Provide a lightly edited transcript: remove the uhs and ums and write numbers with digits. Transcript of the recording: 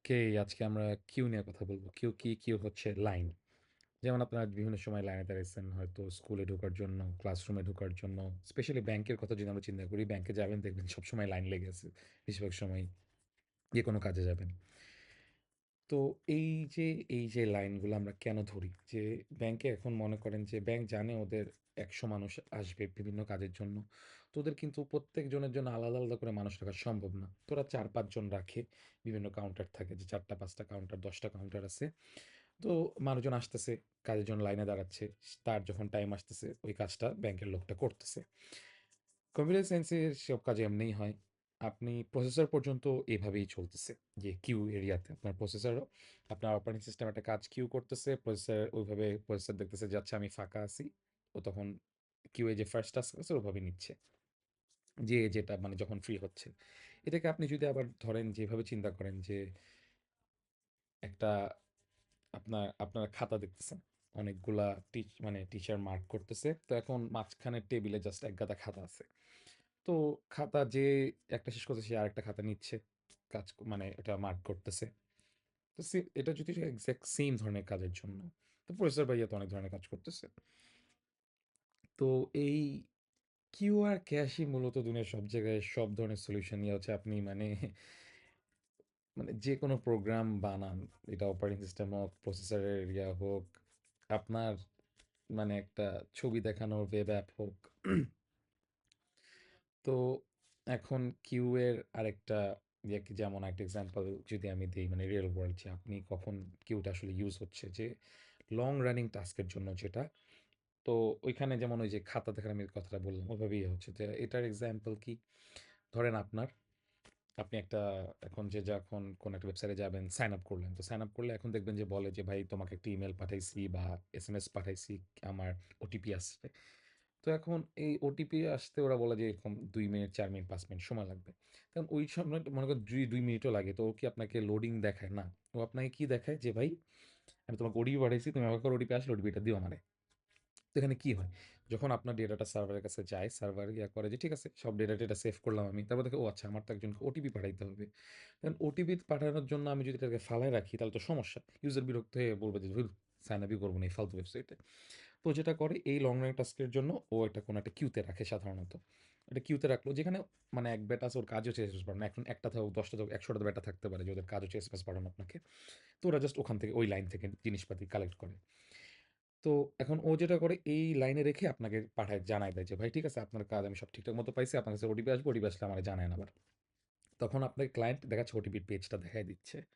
ওকে, আজকে আমরা কিউ নিয়ে কথা বলবো। কিউ কি? কিউ হচ্ছে লাইন। যেমন আপনারা বিভিন্ন সময় লাইনে দাঁড়াইছেন হয়তো স্কুলে ঢোকার জন্য, ক্লাসরুমে ঢোকার জন্য। স্পেশালি ব্যাংকের কথা যদি আমরা চিন্তা করি, ব্যাংকে যাবেন দেখবেন সবসময় লাইন লেগে আছে। বেশিরভাগ সময়ই যেকোনো কাজে যাবেন। তো এই যে, এই যে লাইনগুলো আমরা কেন ধরি? যে ব্যাংকে এখন মনে করেন যে ব্যাংক জানে ওদের ১০০ মানুষ আসবে বিভিন্ন কাজের জন্য। তো ওদের কিন্তু প্রত্যেকজনের জন্য আলাদা, আলাদা করে মানুষ রাখা সম্ভব না। তো ওরা ৪-৫ জন রাখে। বিভিন্ন কাউন্টার থাকে যে ৪ টা ৫ টা কাউন্টার, ১০ টা কাউন্টার আছে। তো মানুষজন আসতেছে, কাজের জন্য লাইনে দাঁড়াচ্ছে। তার যখন টাইম আসতেছে ওই কাজটা ব্যাংকের লোকটা করতেছে। কম্পিউটার সায়েন্সের সব কাজ এমনিই হয়। আপনি প্রসেসর পর্যন্ত এভাবেই চলতেছে যে কিউ এরিয়াতে আপনার প্রসেসরও আপনার অপারেটিং সিস্টেম একটা কাজ কিউ করতেছে, প্রসেসর ওইভাবে প্রসেসর দেখতেছে যে আচ্ছা আমি ফাঁকা আছি। ও তখন কিউ এ যে ফার্স্ট টাস্ক আছে ওভাবে নিচ্ছে। যে যেটা মানে যখন ফ্রি হচ্ছে। এটাকে আপনি যদি আবার ধরেন যেভাবে চিন্তা করেন যে একটা আপনারা খাতা দেখতেছেন। অনেকগুলা মানে টিচার মার্ক করতেছে। তো এখন মাঝখানের টেবিলে জাস্ট এক গাদা খাতা আছে। তো খাতা যে একটা শেষ করতেছে সে আরেকটা খাতা নিচ্ছে। মানে এটা মার্ক করতেছে। তো এটা যদি এক্সাক্ট সেম ধরনের কাজের জন্য। তো প্রফেসর ভাইয়া তো অনেক ধরনের কাজ করতেছে। তো এই কিউআর ক্যাশই মূলত দুনিয়ার সব জায়গায় সব ধরনের সলিউশন নিয়ে হচ্ছে আপনি মানে যেকোনো প্রোগ্রাম বানান। এটা অপারেটিং সিস্টেম হোক, প্রসেসরের হোক, আপনার মানে একটা ছবি দেখানোর ওয়েব অ্যাপ হোক। তো এখন কিউ এর আরেকটা যেমন একটা এক্সাম্পল যদি আমি দিই মানে রিয়েল ওয়ার্ল্ড যে আপনি কখন কিউটা আসলে ইউজ হচ্ছে যে লং রানিং টাস্কের জন্য যেটা। তো ওইখানে যেমন ওই যে খাতা দেখার আমি কথাটা বললাম ওইভাবেই হচ্ছে যে এটার এক্সাম্পল কি? ধরেন আপনি একটা এখন যে যখন কোনো একটা ওয়েবসাইটে যাবেন সাইন আপ করলেন। তো সাইন আপ করলে এখন দেখবেন যে বলে যে ভাই তোমাকে একটা ইমেইল পাঠাইছি বা এসএমএস পাঠাইছি, আমার ওটিপি আসছে। তো এখন এই ওটিপি আসতে ওরা বলে যে এরকম ২ মিনিট, ৪ মিনিট, ৫ মিনিট সময় লাগবে। কারণ ওই সময় মনে করেন ২ মিনিটও লাগে। তো ও কি আপনাকে লোডিং দেখায়? না। ও আপনাকে কি দেখায়? যে ভাই আমি তোমাকে ওটিপি পাঠাইছি, তুমি আমাকে ওটিপি আসলে ওটিপিটা দিও আমারে। তো এখানে কি হয়? যখন আপনার ডেটাটা সার্ভারের কাছে যায়, সার্ভার করে যে ঠিক আছে সব ডেটা-টেটা সেভ করলাম আমি। তারপর দেখে ও আচ্ছা আমার তো একজনকে ওটিপি পাঠাইতে হবে। এখন ওটিপি পাঠানোর জন্য আমি যদি এটাকে ফালায় রাখি তাহলে তো সমস্যা। ইউজার বিরক্ত হয়ে বলবে যে, "ধুর সাইন আপই করব না এই ফালতু ওয়েবসাইটে।" তো যেটা করে এই লং রান টাস্কের জন্য ও এটা কোনো একটা কিউতে রাখে সাধারণত। এটা কিউতে রাখলো যেখানে মানে এক বেটা আছে ওর কাজ হচ্ছে এসএমএস পাঠানো। এখন ১ টা থাকুক, ১০ টা থাকুক, ১০০ টা বেটা থাকতে পারে যে ওদের কাজ হচ্ছে এসএমএস পাঠানো আপনাকে। তো ওরা জাস্ট ওখান থেকে ওই লাইন থেকে জিনিসপাতি কালেক্ট করে। তো এখন ও যেটা করে এই লাইনে রেখে আপনাকে পাঠায় জানায় দেয় যে, "ভাই ঠিক আছে আপনার কাজ আমি সব ঠিকঠাক মতো পাইছি। আপনার কাছে ওটিপি আসবে। ওটিপি আসলে আমারে জানায়েন আবার।" তখন আপনার ক্লায়েন্ট দেখা যাচ্ছে ওটিপির পেজটা দেখায় দিচ্ছে।